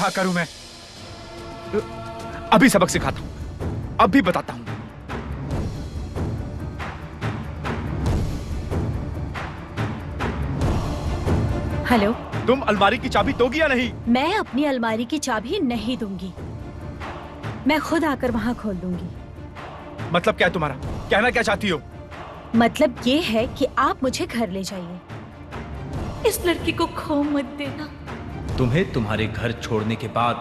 क्या करूं मैं? अभी सबक सिखाता हूं, अभी बताता हूं। हेलो, तुम अलमारी की चाबी दोगी या नहीं? मैं अपनी अलमारी की चाबी नहीं दूंगी। मैं खुद आकर वहाँ खोल दूंगी। मतलब क्या है तुम्हारा? कहना क्या चाहती हो? मतलब ये है कि आप मुझे घर ले जाइए। इस लड़की को खो मत देना। तुम्हें तुम्हारे घर छोड़ने के बाद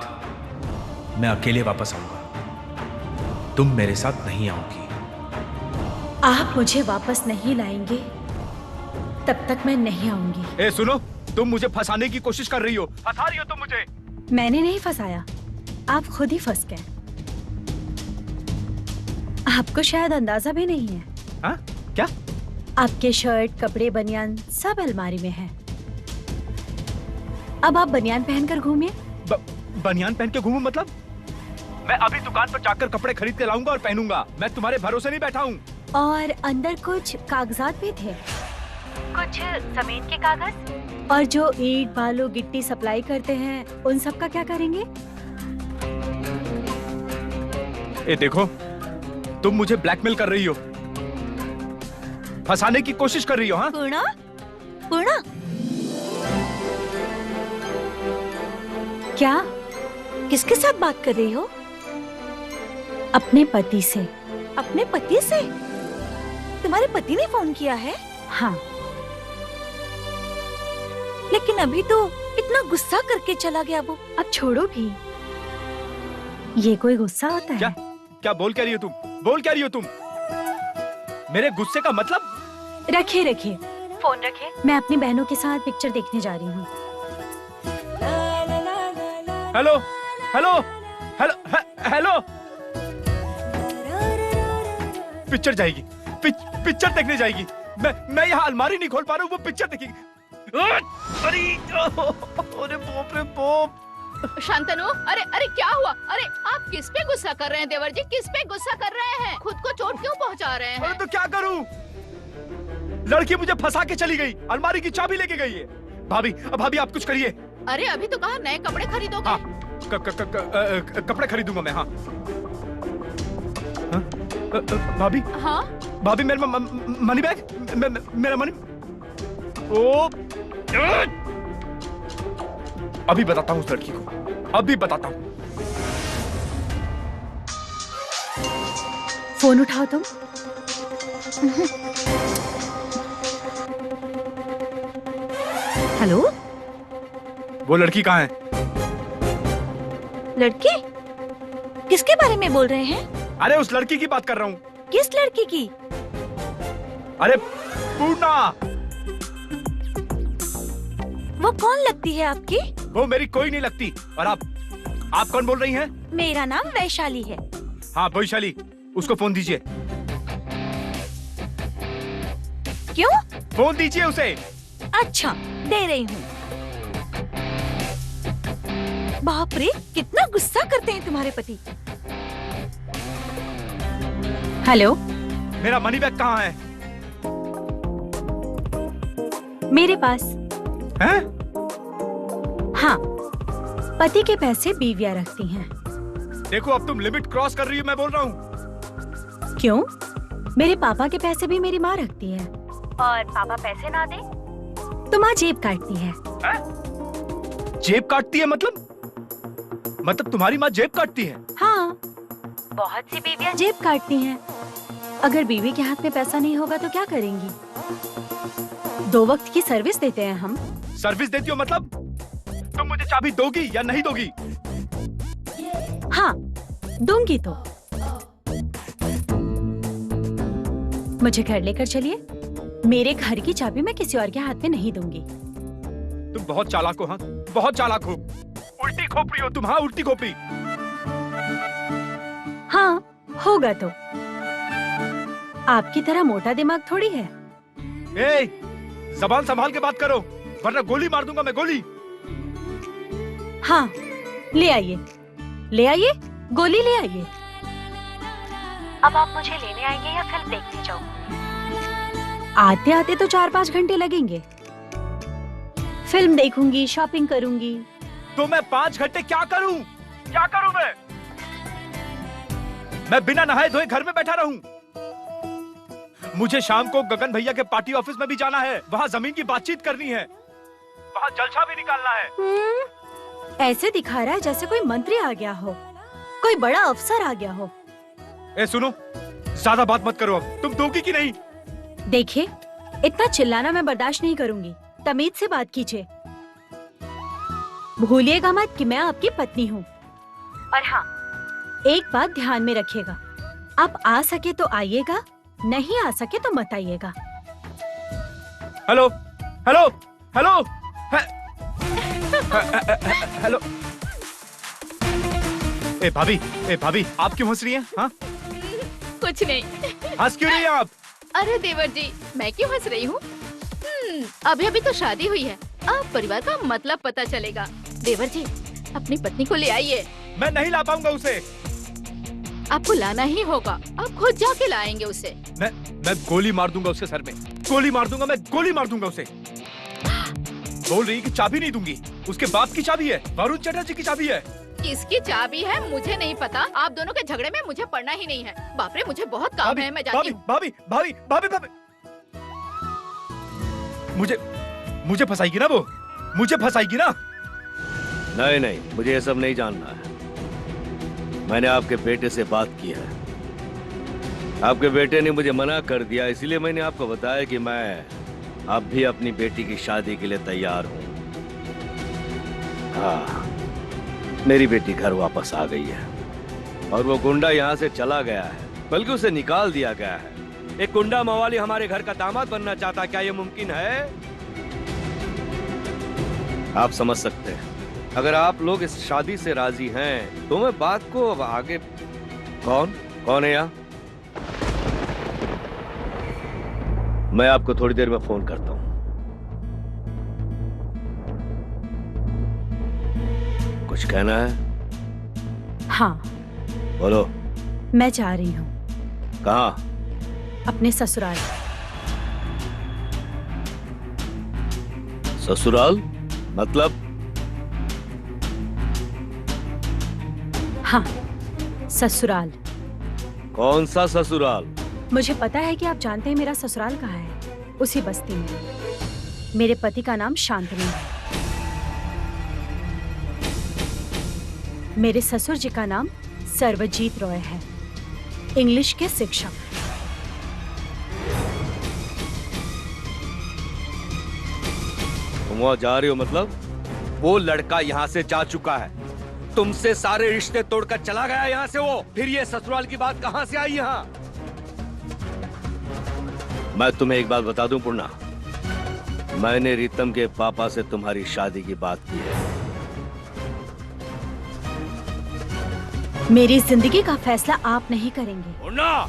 मैं अकेले वापस आऊंगा, तुम मेरे साथ नहीं आओगी। आप मुझे वापस नहीं लाएंगे तब तक मैं नहीं आऊंगी। ए सुनो, तुम मुझे फंसाने की कोशिश कर रही हो, फंसा रही हो तुम मुझे। मैंने नहीं फंसाया, आप खुद ही फंस गए। आपको शायद अंदाजा भी नहीं है। हाँ? क्या? आपके शर्ट, कपड़े, बनियान सब अलमारी में है। अब आप बनियान पहनकर घूमिए। बनियान पहन के घूमूं मतलब? मैं अभी दुकान पर जाकर कपड़े खरीद के लाऊंगा और पहनूंगा। मैं तुम्हारे भरोसे नहीं बैठा हूँ। और अंदर कुछ कागजात भी थे, कुछ जमीन के कागज, और जो ईंट, बालू, गिट्टी सप्लाई करते हैं उन सब का क्या करेंगे? ए देखो, तुम मुझे ब्लैकमेल कर रही हो, फंसाने की कोशिश कर रही हो। हाँ? पूर्णा, पूर्णा, क्या? किसके साथ बात कर रही हो? अपने पति से। अपने पति से? तुम्हारे पति ने फोन किया है? हाँ। लेकिन अभी तो इतना गुस्सा करके चला गया वो। अब छोड़ो भी, ये कोई गुस्सा होता है? क्या क्या बोल क्या रही हो तुम? बोल क्या रही हो तुम? मेरे गुस्से का मतलब? रखे रखे फोन रखे, मैं अपनी बहनों के साथ पिक्चर देखने जा रही हूँ। Hello hello hello hello. Picture जाएगी, पिक्चर देखने जाएगी। मैं यहाँ अलमारी नहीं खोल पा रहा हूँ, वो पिक्चर देखेगी। अरे बाप रे बाप। शांतनु, अरे अरे क्या हुआ? अरे आप किस पे गुस्सा कर रहे हैं देवर जी? किस पे गुस्सा कर रहे हैं? खुद को चोट क्यों पहुंचा रहे हैं? अरे तो क्या करूं? लड़की मुझे फंसा के चली गई, अलमारी की चाबी लेके गई है। भाभी, भाभी आप कुछ करिए। अरे अभी तो कहा नए कपड़े खरीदोगे। हाँ, कपड़े खरीदूंगा मैं। हाँ, भाभी। हाँ भाभी, मेरा मनी बैग, मेरा मनी। ओ, अभी बताता हूँ उस लड़की को, अभी बताता हूँ। फोन उठाओ तुम। हेलो, वो लड़की कहाँ है? लड़की? किसके बारे में बोल रहे हैं? अरे उस लड़की की बात कर रहा हूँ। किस लड़की की? अरे पूर्णा। वो कौन लगती है आपकी? वो मेरी कोई नहीं लगती। और आप कौन बोल रही हैं? मेरा नाम वैशाली है। हाँ वैशाली, उसको फोन दीजिए। क्यों? फोन दीजिए उसे। अच्छा, दे रही हूँ। बाप रे, कितना गुस्सा करते हैं तुम्हारे पति। हेलो, मेरा मनी बैग कहाँ है? मेरे पास हैं? हाँ, पति के पैसे बीवियां रखती हैं। देखो अब तुम लिमिट क्रॉस कर रही हो, मैं बोल रहा हूँ। क्यों? मेरे पापा के पैसे भी मेरी माँ रखती है, और पापा पैसे ना दे तो माँ जेब काटती है। जेब काटती है मतलब? मतलब तुम्हारी माँ जेब काटती है? हाँ, बहुत सी बीवियां जेब काटती हैं। अगर बीवी के हाथ में पैसा नहीं होगा तो क्या करेंगी? 2 वक्त की सर्विस देते हैं हम। सर्विस देती हो मतलब? तुम मुझे चाबी दोगी या नहीं दोगी? हाँ, दूंगी तो। मुझे घर लेकर चलिए। मेरे घर की चाबी मैं किसी और के हाथ में नहीं दूंगी। तुम बहुत चालाक हो। हाँ, बहुत चालाक हो। उल्टी खोपड़ी हो तुम। हाँ, उल्टी खोपड़ी। हाँ, होगा तो। आपकी तरह मोटा दिमाग थोड़ी है। ए, ज़बान संभाल के बात करो, वरना गोली मार दूंगा मैं, गोली। हाँ, ले आइए, ले आइए, गोली ले आइए। अब आप मुझे लेने आएंगे या फिल्म देखने जाओ? आते आते तो 4-5 घंटे लगेंगे। फिल्म देखूंगी, शॉपिंग करूंगी, तो मैं 5 घंटे क्या करूं? क्या करूं मैं बिना नहाए धोए घर में बैठा रहूं? मुझे शाम को गगन भैया के पार्टी ऑफिस में भी जाना है, वहां जमीन की बातचीत करनी है, वहां जलसा भी निकालना है। ऐसे दिखा रहा है जैसे कोई मंत्री आ गया हो, कोई बड़ा अफसर आ गया हो। ए सुनो, ज्यादा बात मत करो, अब तुम दोगी कि नहीं? देखिए, इतना चिल्लाना मैं बर्दाश्त नहीं करूंगी, तमीज से बात कीजिए। भूलिएगा मत कि मैं आपकी पत्नी हूँ। और हाँ, एक बात ध्यान में रखिएगा, आप आ सके तो आइएगा, नहीं आ सके तो मत आइएगा। Hello hello hello hello. ए भाभी आप क्यों हंस रही हैं? हाँ कुछ नहीं। हंस क्यों रही हैं आप? अरे देवर जी, मैं क्यों हंस रही हूँ? अभी अभी तो शादी हुई है, अब परिवार का मतलब पता चलेगा। देवर जी, अपनी पत्नी को ले आइए। मैं नहीं ला पाऊंगा उसे। आपको लाना ही होगा, आप खुद जाके लाएंगे उसे। मैं गोली मार दूंगा उसके सर में, गोली मार दूंगा, मैं गोली मार दूंगा उसे। बोल रही कि चाबी नहीं दूंगी, उसके बाप की चाबी है, वरुण चटर्जी की चाबी है। किसकी चाबी है मुझे नहीं पता, आप दोनों के झगड़े में मुझे पड़ना ही नहीं है। बाप रे, मुझे बहुत काम है, मैं जाती हूँ। भाभी मुझे फंसाएगी ना वो, मुझे फंसाएगी ना? नहीं, मुझे ये सब नहीं जानना है। मैंने आपके बेटे से बात की है, आपके बेटे ने मुझे मना कर दिया, इसलिए मैंने आपको बताया कि मैं अब भी अपनी बेटी की शादी के लिए तैयार हूँ। हाँ, मेरी बेटी घर वापस आ गई है और वो गुंडा यहाँ से चला गया है, बल्कि उसे निकाल दिया गया है। एक गुंडा मवाली हमारे घर का दामाद बनना चाहता, क्या ये मुमकिन है? आप समझ सकते हैं, अगर आप लोग इस शादी से राजी हैं तो मैं बात को अब आगे। कौन है यहाँ? मैं आपको थोड़ी देर में फोन करता हूँ। कुछ कहना है? हाँ बोलो। मैं जा रही हूँ। कहाँ? अपने ससुराल। ससुराल मतलब? हाँ, ससुराल। कौन सा ससुराल? मुझे पता है कि आप जानते हैं मेरा ससुराल कहाँ है, उसी बस्ती में। मेरे पति का नाम शांतनु है। मेरे ससुर जी का नाम सर्वजीत रॉय है, इंग्लिश के शिक्षक। तुम वहां जा रही हो मतलब? वो लड़का यहाँ से जा चुका है, तुमसे सारे रिश्ते तोड़कर चला गया यहाँ से वो। फिर ये ससुराल की बात कहाँ से आई यहाँ? मैं तुम्हें एक बात बता दूं पूर्णा, मैंने रीतम के पापा से तुम्हारी शादी की बात की है। मेरी जिंदगी का फैसला आप नहीं करेंगे। पूर्णा!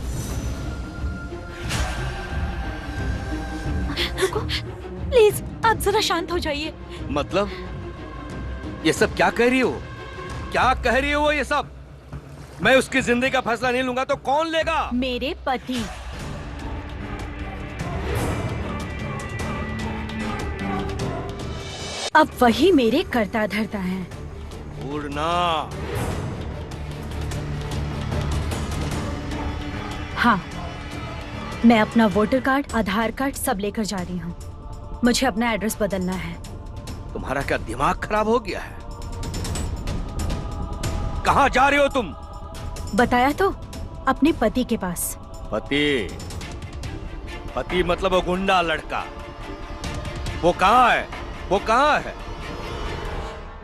प्लीज आप जरा शांत हो जाइए। मतलब ये सब क्या कह रही हो? क्या कह रही हो ये सब? मैं उसकी जिंदगी का फैसला नहीं लूंगा तो कौन लेगा? मेरे पति। अब वही मेरे कर्ता धर्ता हैं। पूर्णा! हाँ, मैं अपना वोटर कार्ड, आधार कार्ड सब लेकर जा रही हूँ। मुझे अपना एड्रेस बदलना है। तुम्हारा क्या दिमाग खराब हो गया है? कहाँ जा रहे हो तुम? बताया तो, अपने पति के पास। पति? पति मतलब वो गुंडा लड़का। वो कहाँ है? वो कहाँ है?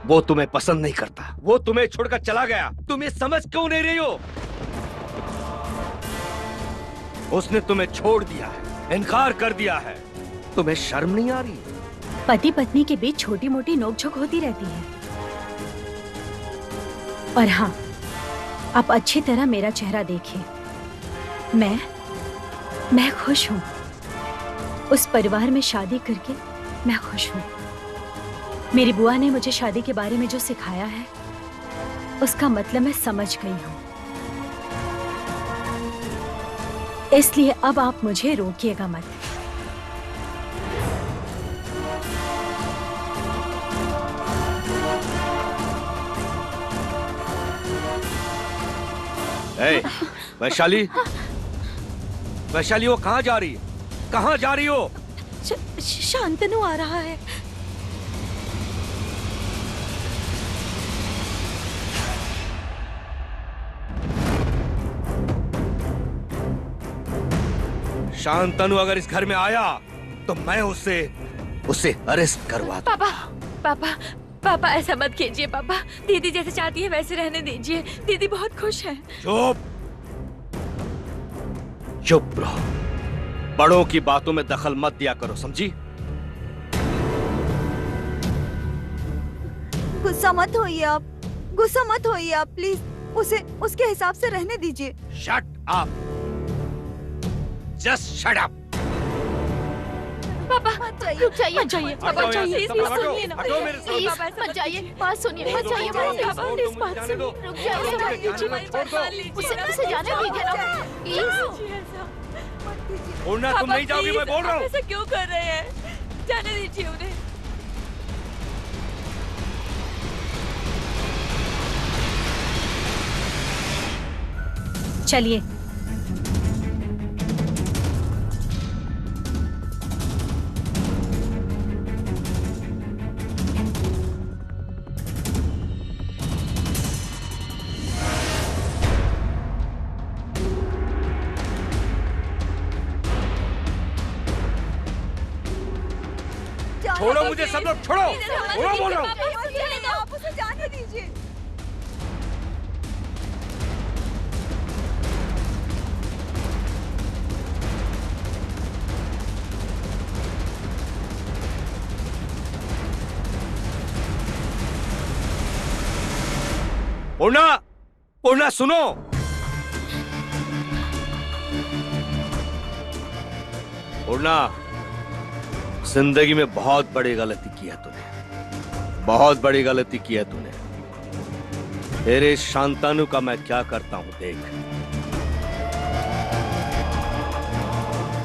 वो तुम्हें पसंद नहीं करता, वो तुम्हें छोड़कर चला गया। तुम ये समझ क्यों नहीं रही हो? उसने तुम्हें छोड़ दिया है, इनकार कर दिया है। तुम्हें शर्म नहीं आ रही? पति पत्नी के बीच छोटी मोटी नोकझोंक होती रहती है। और हाँ, आप अच्छी तरह मेरा चेहरा देखिए। मैं खुश हूँ। उस परिवार में शादी करके मैं खुश हूँ। मेरी बुआ ने मुझे शादी के बारे में जो सिखाया है, उसका मतलब मैं समझ गई हूँ। इसलिए अब आप मुझे रोकिएगा मत। ए, वैशाली, वैशाली वो कहाँ जा रही है? कहाँ जा रही हो? शांतनु आ रहा है। शांतनु अगर इस घर में आया तो मैं उससे अरेस्ट करवा दूंगा। पापा पापा ऐसा मत कीजिए पापा। दीदी जैसे चाहती है वैसे रहने दीजिए। दीदी बहुत खुश है। चुप रहो। बड़ों की बातों में दखल मत दिया करो, समझी? गुस्सा मत होइए आप, गुस्सा मत होइए आप प्लीज। उसे उसके हिसाब से रहने दीजिए। Shut up. Just shut up. पापा रुक जाइए, मत जाइए पापा, हटो यहाँ से, जाइए सब प्लीज हटो, सुनिए ना। हटो मेरे साथ। प्लीज मत जाइए, बात सुनिए, मत जाइए पापा, प्लीज बात जाने दो। सुनिए। रुक जाइए, जाने दीजिए, छोड़ हमारी दो। बात मान लीजिए ना। उसे जाने दीजिए ना प्लीज। पूर्णा तुम नहीं जाओगी, मैं बोल रहा हूँ। ऐसा क्यों कर रहे हैं? जाने दीजिए उन्हें। चलिए। छोड़ो मुझे सब लोग, छोड़ो। बोलो बोलो। आप उसे जाने दीजिए। पूर्णा, पूर्णा सुनो। पूर्णा, जिंदगी में बहुत बड़ी गलती की है तूने, बहुत बड़ी गलती की है तूने। तेरे शांतनु का मैं क्या करता हूं देख।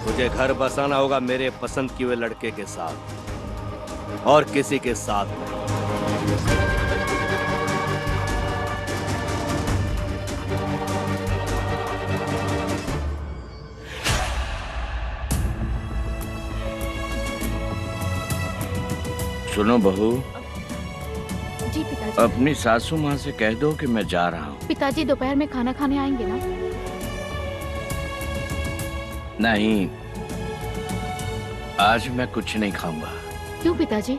तुझे घर बसाना होगा मेरे पसंद किए हुए लड़के के साथ, और किसी के साथ नहीं। सुनो बहू, जी पिताजी। अपनी सासू माँ से कह दो कि मैं जा रहा हूँ। पिताजी दोपहर में खाना खाने आएंगे ना? नहीं, आज मैं कुछ नहीं खाऊंगा। क्यों पिताजी?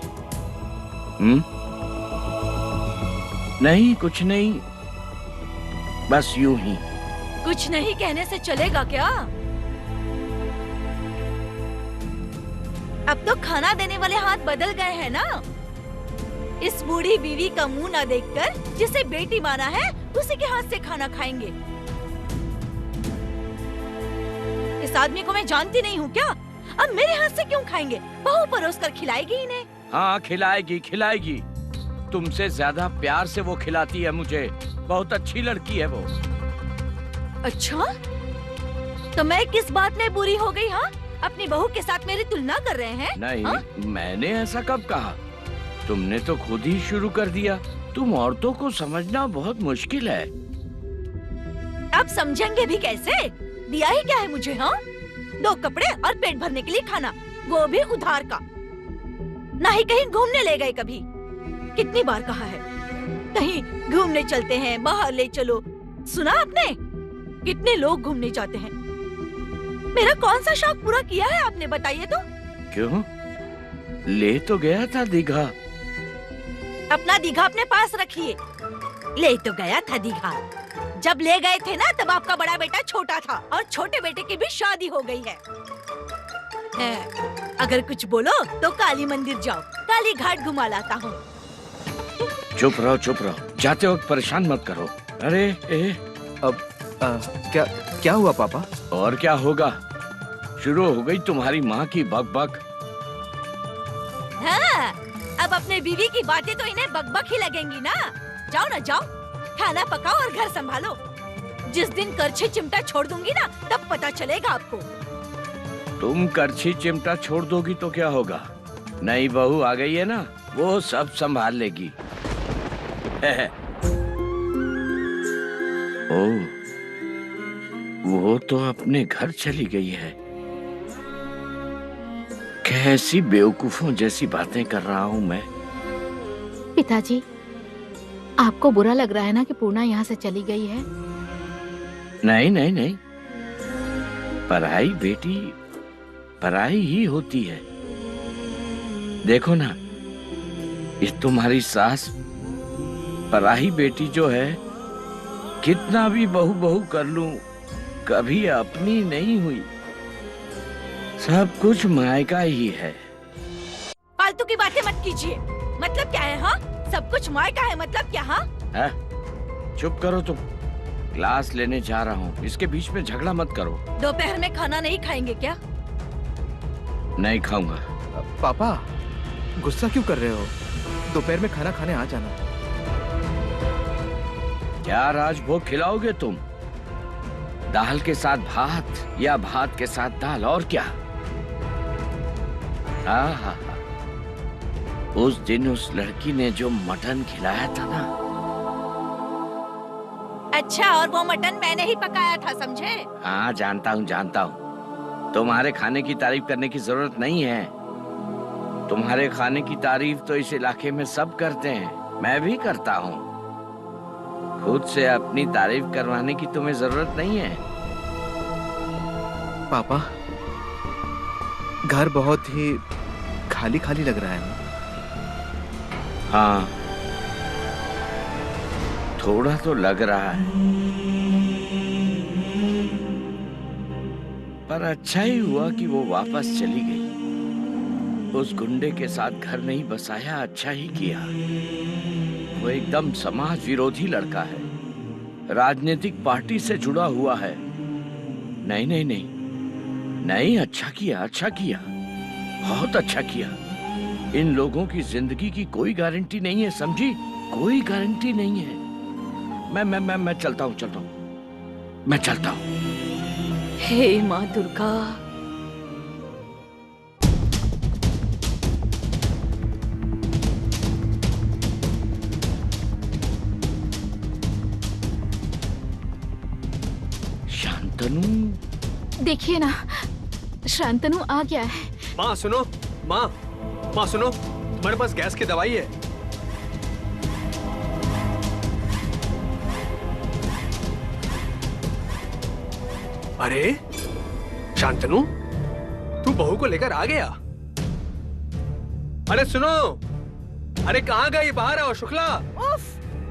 नहीं, कुछ नहीं, बस यूं ही। कुछ नहीं कहने से चलेगा क्या? अब तो खाना देने वाले हाथ बदल गए हैं ना। इस बूढ़ी बीवी का मुंह ना देखकर जिसे बेटी माना है उसी के हाथ से खाना खाएंगे। इस आदमी को मैं जानती नहीं हूँ क्या? अब मेरे हाथ से क्यों खाएंगे? बहू परोस कर खिलाएगी इन्हें। हाँ, खिलाएगी खिलाएगी। तुमसे ज्यादा प्यार से वो खिलाती है मुझे। बहुत अच्छी लड़की है वो। अच्छा, तो मैं किस बात में बुरी हो गई? हाँ, अपनी बहू के साथ मेरी तुलना कर रहे हैं? नहीं, हाँ? मैंने ऐसा कब कहा? तुमने तो खुद ही शुरू कर दिया। तुम औरतों को समझना बहुत मुश्किल है। अब समझेंगे भी कैसे? दिया ही क्या है मुझे? हाँ, 2 कपड़े और पेट भरने के लिए खाना, वो भी उधार का। ना ही कहीं घूमने ले गए कभी। कितनी बार कहा है कहीं घूमने चलते हैं, बाहर ले चलो। सुना आपने? कितने लोग घूमने जाते हैं। मेरा कौन सा शौक पूरा किया है आपने, बताइए तो? क्यों? ले तो गया था दीघा। अपना दीघा अपने पास रखिए। ले तो गया था दीघा। जब ले गए थे ना तब आपका बड़ा बेटा छोटा था और छोटे बेटे की भी शादी हो गई है। अगर कुछ बोलो तो काली मंदिर जाओ, काली घाट घुमा लाता हूँ। चुप रहो चुप रहो, जाते वक्त परेशान मत करो। अरे अब क्या हुआ पापा? और क्या होगा, शुरू हो गई तुम्हारी माँ की बकबक। हाँ, अब अपने बीवी की बातें तो इन्हें बकबक ही लगेंगी ना। जाओ ना जाओ, खाना पकाओ और घर संभालो। जिस दिन करछी चिमटा छोड़ दूंगी ना तब पता चलेगा आपको। तुम करछी चिमटा छोड़ दोगी तो क्या होगा? नई बहू आ गई है ना, वो सब संभाल लेगी। ओह, वो तो अपने घर चली गई है। कैसी बेवकूफों जैसी बातें कर रहा हूँ मैं। पिताजी, आपको बुरा लग रहा है ना कि पूर्णा यहाँ से चली गई है? नहीं नहीं नहीं, पराई बेटी पराई ही होती है। देखो ना, इस तुम्हारी सास पराई बेटी जो है, कितना भी बहू बहू कर लूं, कभी अपनी नहीं हुई। सब कुछ मायका ही है। फालतू की बातें मत कीजिए। मतलब क्या है? हाँ, सब कुछ मायका है मतलब क्या? हाँ, है? चुप करो तुम। क्लास लेने जा रहा हूँ, इसके बीच में झगड़ा मत करो। दोपहर में खाना नहीं खाएंगे क्या? नहीं खाऊंगा। पापा, गुस्सा क्यों कर रहे हो? दोपहर में खाना खाने आ जाना। क्या राजभोग खिलाओगे तुम? दाल के साथ भात या भात के साथ दाल, और क्या? हाँ, उस दिन उस लड़की ने जो मटन खिलाया था ना। अच्छा, और वो मटन मैंने ही पकाया था, समझे? हाँ, जानता हूँ जानता हूँ। तुम्हारे खाने की तारीफ करने की जरूरत नहीं है। तुम्हारे खाने की तारीफ तो इस इलाके में सब करते हैं, मैं भी करता हूँ। खुद से अपनी तारीफ करवाने की तुम्हें जरूरत नहीं है। पापा, घर बहुत ही खाली खाली लग रहा है ना? हाँ, थोड़ा तो लग रहा है, पर अच्छा ही हुआ कि वो वापस चली गई। उस गुंडे के साथ घर नहीं बसाया, अच्छा ही किया। वो एकदम समाज विरोधी लड़का है, राजनीतिक पार्टी से जुड़ा हुआ है। नहीं नहीं नहीं नहीं, अच्छा किया, अच्छा किया, बहुत अच्छा किया। इन लोगों की जिंदगी की कोई गारंटी नहीं है, समझी? कोई गारंटी नहीं है। मैं चलता हूँ, मैं चलता हूँ। हे माँ दुर्गा। शांतनु, देखिए ना, शांतनु आ गया है। माँ सुनो, माँ सुनो, तुम्हारे पास गैस की दवाई है? अरे शांतनु, तू बहू को लेकर आ गया? अरे सुनो, अरे कहाँ गई? बाहर आओ शुक्ला। उफ,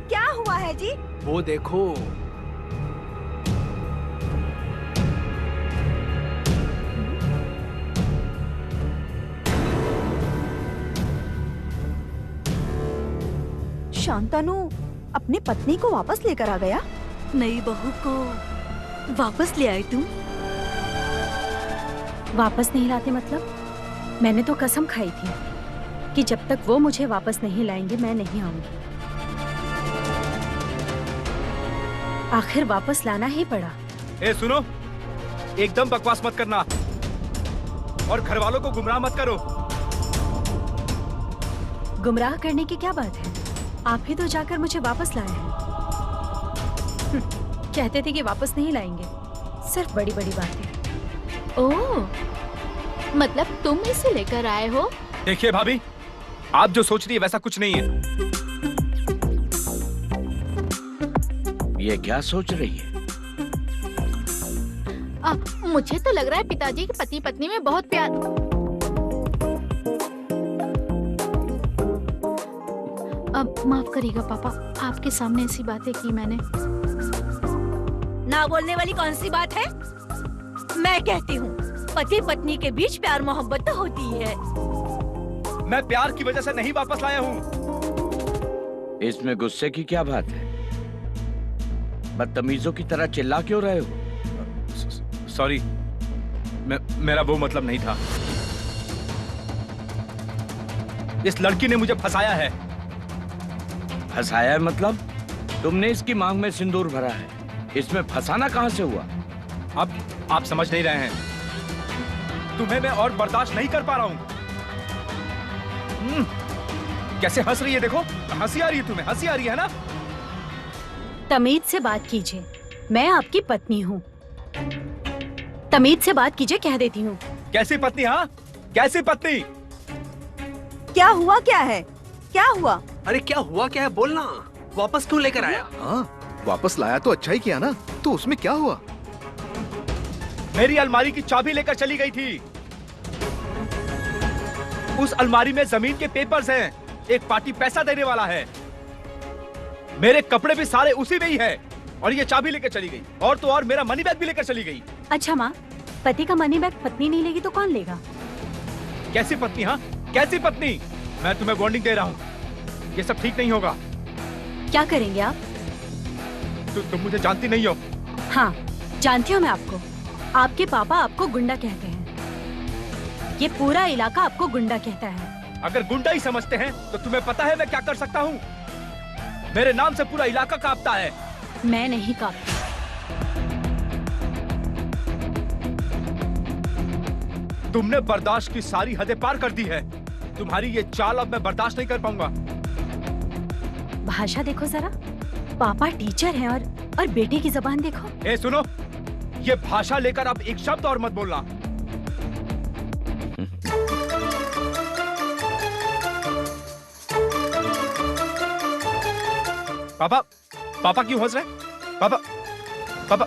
क्या हुआ है जी? वो देखो। शांतनु अपनी पत्नी को वापस लेकर आ गया? नई बहू को वापस ले आई तुम? वापस नहीं लाते मतलब? मैंने तो कसम खाई थी कि जब तक वो मुझे वापस नहीं लाएंगे मैं नहीं आऊंगी। आखिर वापस लाना ही पड़ा। ए सुनो, एकदम बकवास मत करना और घर वालों को गुमराह मत करो। गुमराह करने की क्या बात है? आप ही तो जाकर मुझे वापस लाए हैं। कहते थे कि वापस नहीं लाएंगे, सिर्फ बड़ी बड़ी बातें। ओह, मतलब तुम इसे लेकर आए हो? देखिए भाभी, आप जो सोच रही है वैसा कुछ नहीं है। ये क्या सोच रही है? मुझे तो लग रहा है पिताजी के पति पत्नी में बहुत प्यार। अब माफ करिएगा पापा, आपके सामने ऐसी बातें की मैंने। ना बोलने वाली कौन सी बात है? मैं कहती हूँ, पति पत्नी के बीच प्यार मोहब्बत तो होती ही है। मैं प्यार की वजह से नहीं वापस लाया हूँ। इसमें गुस्से की क्या बात है? बदतमीजों की तरह चिल्ला क्यों रहे हो? सॉरी, मेरा वो मतलब नहीं था। इस लड़की ने मुझे फंसाया है। फंसाया है मतलब? तुमने इसकी मांग में सिंदूर भरा है, इसमें फंसाना कहां से हुआ? अब आप समझ नहीं रहे हैं। तुम्हें मैं और बर्दाश्त नहीं कर पा रहा हूं। कैसे हंस रही है, देखो। हंसी आ रही है तुम्हें, हंसी आ रही है ना? तमीज से बात कीजिए, मैं आपकी पत्नी हूँ। तमीज से बात कीजिए, कह देती हूँ। कैसी पत्नी? हाँ, कैसी पत्नी? क्या हुआ, क्या है, क्या हुआ? अरे क्या हुआ क्या है बोलना। वापस क्यों लेकर आया? हाँ, वापस लाया तो अच्छा ही किया ना। तो उसमें क्या हुआ? मेरी अलमारी की चाबी लेकर चली गई थी। उस अलमारी में जमीन के पेपर्स हैं। एक पार्टी पैसा देने वाला है। मेरे कपड़े भी सारे उसी में ही है। और ये चाबी लेकर चली गई। और तो और मेरा मनी बैग भी लेकर चली गई। अच्छा माँ, पति का मनी बैग पत्नी नहीं लेगी तो कौन लेगा? कैसी पत्नी? हाँ, कैसी पत्नी? मैं तुम्हें वार्निंग दे रहा हूँ, ये सब ठीक नहीं होगा। क्या करेंगे आप? तुम मुझे जानती नहीं हो। हाँ, जानती हूँ मैं आपको। आपके पापा आपको गुंडा कहते हैं। ये पूरा इलाका आपको गुंडा कहता है। अगर गुंडा ही समझते हैं तो तुम्हें पता है मैं क्या कर सकता हूँ? मेरे नाम से पूरा इलाका कांपता है। मैं नहीं कांपती। तुमने बर्दाश्त की सारी हदें पार कर दी है। तुम्हारी ये चाल अब मैं बर्दाश्त नहीं कर पाऊंगा। भाषा देखो जरा, पापा टीचर हैं और बेटे की जबान देखो। ए सुनो, ये भाषा लेकर अब एक शब्द और मत बोलना। पापा, पापा क्यों हंस रहे? पापा, पापा,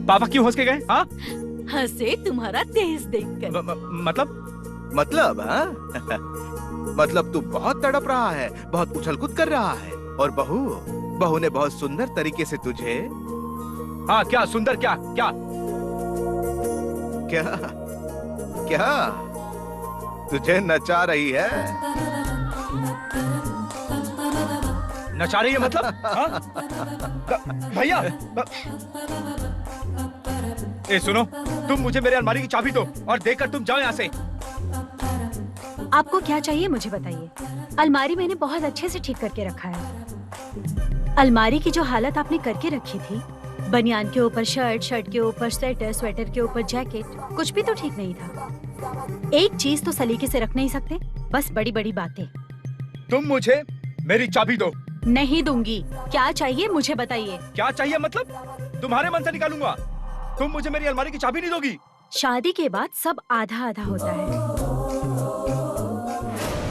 पापा क्यों हंस के गए? हाँ? हंसे तुम्हारा तेज देखकर। मतलब हाँ? मतलब तू बहुत तड़प रहा है, बहुत उछल-कूद कर रहा है। और बहू ने बहुत सुंदर तरीके से तुझे। हाँ, क्या सुंदर? क्या क्या क्या क्या तुझे नचा रही है? नचा रही है मतलब? हाँ? भैया, ए सुनो, तुम मुझे मेरे अलमारी की चाबी दो और देकर तुम जाओ यहाँ से। आपको क्या चाहिए मुझे बताइए। अलमारी मैंने बहुत अच्छे से ठीक करके रखा है। अलमारी की जो हालत आपने करके रखी थी, बनियान के ऊपर शर्ट, शर्ट के ऊपर स्वेटर, स्वेटर के ऊपर जैकेट, कुछ भी तो ठीक नहीं था। एक चीज तो सलीके से रख नहीं सकते, बस बड़ी बड़ी बातें। तुम मुझे मेरी चाबी दो। नहीं दूंगी। क्या चाहिए मुझे बताइए। क्या चाहिए मतलब? तुम्हारे मन से निकालूंगा। तुम मुझे मेरी अलमारी की चाबी नहीं दोगी? शादी के बाद सब आधा आधा होता है।